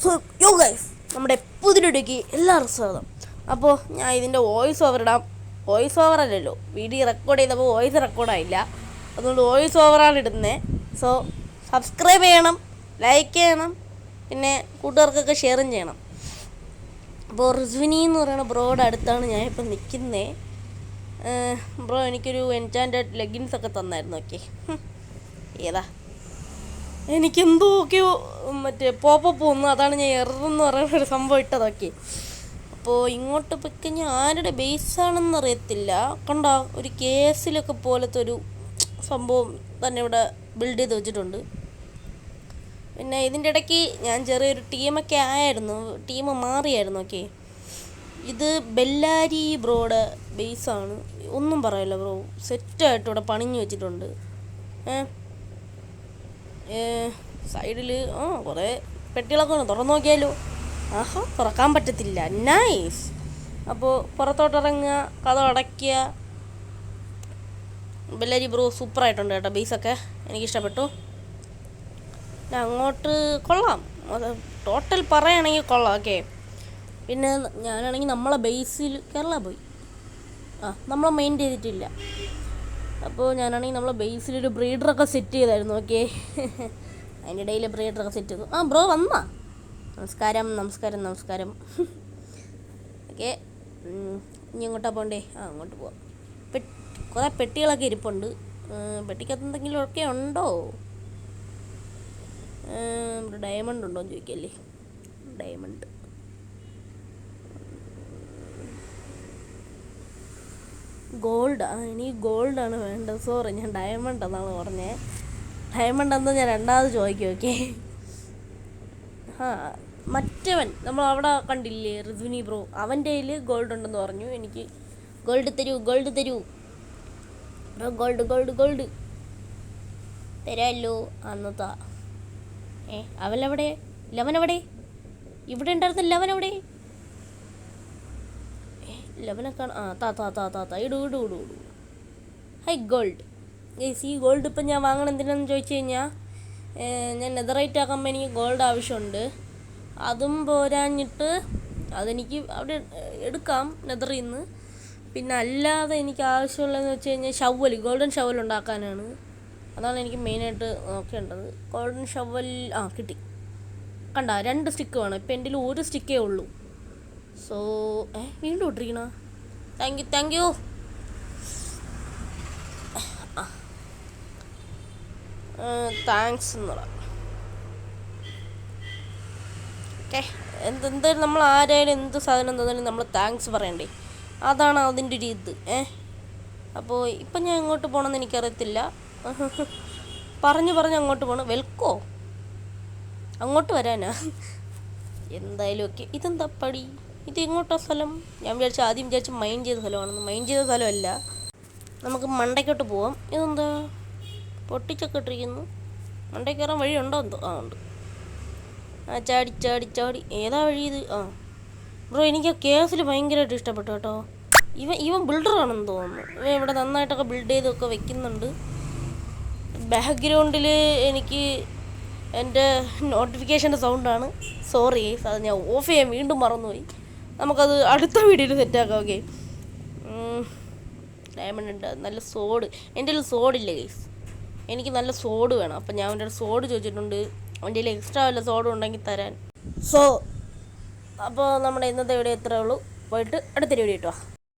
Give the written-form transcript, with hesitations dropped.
So യോ guys, നമ്മുടെ പുതിയൊരുടേക്ക് എല്ലാവർക്കും സ്വാഗതം. അപ്പോൾ ഞാൻ ഇതിൻ്റെ വോയിസ് ഓവർ ഇടാം. വോയിസ് ഓവർ അല്ലല്ലോ, വീഡിയോ റെക്കോർഡ് ചെയ്തപ്പോൾ വോയിസ് റെക്കോർഡായില്ല, അതുകൊണ്ട് വോയിസ് ഓവറാണ് ഇടുന്നത്. സോ സബ്സ്ക്രൈബ് ചെയ്യണം, ലൈക്ക് ചെയ്യണം, പിന്നെ കൂട്ടുകാർക്കൊക്കെ ഷെയറും ചെയ്യണം. അപ്പോൾ റിസ്വിനി എന്ന് പറയുന്ന ബ്രോയുടെ അടുത്താണ് ഞാൻ ഇപ്പം നിൽക്കുന്നത്. ബ്രോ എനിക്കൊരു എൻചാൻറ്റഡ് ലെഗിൻസൊക്കെ തന്നായിരുന്നു. ഓക്കെ, ഏതാ എനിക്കെന്തോക്കെയോ മറ്റേ പോപ്പപ്പ് വന്നു, അതാണ് ഞാൻ എറെന്ന് പറയുന്ന ഒരു സംഭവം ഇട്ടതൊക്കെ. അപ്പോൾ ഇങ്ങോട്ട് പൊയ്ക്കഴിഞ്ഞാൽ ആരുടെ ബേസാണെന്ന് അറിയത്തില്ല. കണ്ട ഒരു കേസിലൊക്കെ പോലത്തെ ഒരു സംഭവം തന്നെ ഇവിടെ ബിൽഡ് ചെയ്ത് വെച്ചിട്ടുണ്ട്. പിന്നെ ഇതിൻ്റെ ഇടയ്ക്ക് ഞാൻ ചെറിയൊരു ടീമൊക്കെ ആയിരുന്നു, ടീം മാറിയായിരുന്നു. ഓക്കെ, ഇത് ബെല്ലാരി ബ്രോയുടെ ബേസാണ്. ഒന്നും പറയല്ല ബ്രോ, സെറ്റായിട്ട് ഇവിടെ പണിഞ്ഞു വെച്ചിട്ടുണ്ട്. സൈഡിൽ കുറേ പെട്ടികളൊക്കെ ഉണ്ട്, തുറന്നു നോക്കിയാലോ. ആഹാ, തുറക്കാൻ പറ്റത്തില്ല. നൈസ്. അപ്പോൾ പുറത്തോട്ടിറങ്ങുക, കഥ അടയ്ക്കുക. ബെല്ലാരി ബ്രോ സൂപ്പറായിട്ടുണ്ട് കേട്ടോ, ബേസൊക്കെ എനിക്കിഷ്ടപ്പെട്ടു. പിന്നെ അങ്ങോട്ട് കൊള്ളാം, അത് ടോട്ടൽ പറയുകയാണെങ്കിൽ കൊള്ളാം. ഓക്കെ, പിന്നെ ഞാനാണെങ്കിൽ നമ്മളെ ബേസിൽ കേരള പോയി നമ്മളെ മെയിൻ ചെയ്തിട്ടില്ല. അപ്പോൾ ഞാനാണെങ്കിൽ നമ്മളെ ബേസിലൊരു ബ്രീഡറൊക്കെ സെറ്റ് ചെയ്തായിരുന്നു. ഓക്കെ, അതിൻ്റെ ഇടയിൽ ബ്രീഡറൊക്കെ സെറ്റ് ചെയ്തു. ബ്രോ വന്നാ? നമസ്കാരം നമസ്കാരം നമസ്കാരം. ഓക്കെ, ഇനി എങ്ങോട്ടാണ് പോകണ്ടേ? അങ്ങോട്ട് പോവാം. കുറേ പെട്ടികളൊക്കെ ഇരിപ്പുണ്ട്. പെട്ടിക്കകത്ത് എന്തെങ്കിലും ഒക്കെ ഉണ്ടോ? ഡയമണ്ട് ഉണ്ടോ എന്ന് ചോദിക്കല്ലേ. ഡയമണ്ട് ഗോൾഡ്, എനിക്ക് ഗോൾഡാണ് വേണ്ടത്. സോറി, ഞാൻ ഡയമണ്ട് എന്നാണ് പറഞ്ഞത്. ഡയമണ്ട് എന്ന് ഞാൻ രണ്ടാമത് ചോദിക്കും. ഓക്കെ, മറ്റവൻ നമ്മൾ അവിടെ കണ്ടില്ലേ, റിസ്വിനി ബ്രോ, അവൻ്റെ കയ്യിൽ ഗോൾഡ് ഉണ്ടെന്ന് പറഞ്ഞു. എനിക്ക് ഗോൾഡ് തരൂ, ഗോൾഡ് തരൂ ബ്രോ, ഗോൾഡ് ഗോൾഡ് ഗോൾഡ് തരാമല്ലോ. അന്നത്താ അവനെവിടെ? ലവനെവിടെ? ഇവിടെ ഉണ്ടായിരുന്നില്ല. അവനെവിടെ? ലെവനൊക്കെ ഇടൂ. ഹൈ ഗോൾഡ് ഗൈസ്, ഈ ഗോൾഡ് ഇപ്പം ഞാൻ വാങ്ങണം എന്തിനാണെന്ന് ചോദിച്ചു കഴിഞ്ഞാൽ, ഞാൻ നെതറൈറ്റ് ആക്കുമ്പോൾ എനിക്ക് ഗോൾഡ് ആവശ്യമുണ്ട്. അതും പോരാഞ്ഞിട്ട് അതെനിക്ക് അവിടെ എടുക്കാം നെതറിൽ നിന്ന്. പിന്നെ അല്ലാതെ എനിക്ക് ആവശ്യമുള്ളതെന്ന് വെച്ച് കഴിഞ്ഞാൽ ഷവൽ, ഗോൾഡൻ ഷവൽ ഉണ്ടാക്കാനാണ്. അതാണ് എനിക്ക് മെയിനായിട്ട് നോക്കേണ്ടത്. ഗോൾഡൻ ഷവൽ കിട്ടി. കണ്ട, 2 സ്റ്റിക്ക് വേണം. ഇപ്പം എൻ്റെ 1 സ്റ്റിക്കേ ഉള്ളൂ. സോ വീണ്ടും ഇട്ടിരിക്കണ. Thank you. താങ്ക്സ് എന്നുള്ള. ഓക്കെ, എന്തായാലും നമ്മൾ ആരായാലും എന്ത് സാധനം തന്നാലും നമ്മൾ താങ്ക്സ് പറയണ്ടേ, അതാണ് അതിൻ്റെ ഒരു ഇത്. അപ്പോൾ ഇപ്പം ഞാൻ എങ്ങോട്ട് പോകണമെന്ന് എനിക്കറിയത്തില്ല. പറഞ്ഞ് അങ്ങോട്ട് പോകണം. വെൽക്കോ, അങ്ങോട്ട് വരാനാ? എന്തായാലും ഓക്കെ. ഇതെന്താ പടി? ഇത് എങ്ങോട്ടാ സ്ഥലം? ഞാൻ ആദ്യം വിചാരിച്ചു മൈൻഡ് ചെയ്ത സ്ഥലമാണെന്ന്. മൈൻഡ് ചെയ്ത സ്ഥലമല്ല, നമുക്ക് മണ്ടയ്ക്കോട്ട് പോവാം. ഇതെന്താ പൊട്ടിച്ചൊക്കെ ഇട്ടിരിക്കുന്നു? മണ്ടയ്ക്ക് കയറാൻ വഴിയുണ്ടോ എന്തോ? ഉണ്ട്. ചാടി. ഏതാ വഴി ഇത്? ബ്രോ, എനിക്ക് ആ കേസിൽ ഭയങ്കരമായിട്ട് ഇഷ്ടപ്പെട്ടു കേട്ടോ. ഇവൻ ബിൽഡറാണെന്ന് തോന്നുന്നു. ഇവൻ ഇവിടെ നന്നായിട്ടൊക്കെ ബിൽഡ് ചെയ്തൊക്കെ വെക്കുന്നുണ്ട്. ബാക്ക്ഗ്രൗണ്ടിൽ എനിക്ക് എൻ്റെ നോട്ടിഫിക്കേഷൻ്റെ സൗണ്ടാണ്. സോറി, അത് ഞാൻ ഓഫ് ചെയ്യാൻ വീണ്ടും മറന്നുപോയി. നമുക്കത് അടുത്ത വീഡിയോയിൽ സെറ്റാക്കാം. ഓക്കെ, ഡയമണ്ട് ഉണ്ട്, നല്ല സോഡ്. എൻ്റെ കയ്യിൽ സോഡില്ല ഗൈസ്, എനിക്ക് നല്ല സോഡ് വേണം. അപ്പം ഞാൻ അവൻ്റെ സോഡ് ചോദിച്ചിട്ടുണ്ട്. അവൻ്റെ കയ്യിൽ എക്സ്ട്രാ വല്ല സോഡും ഉണ്ടെങ്കിൽ തരാൻ. സോ അപ്പോൾ നമ്മുടെ ഇന്നത്തെ വീഡിയോ ഇത്രയേ ഉള്ളൂ. പോയിട്ട് അടുത്തൊരു വീഡിയോ കിട്ടുക.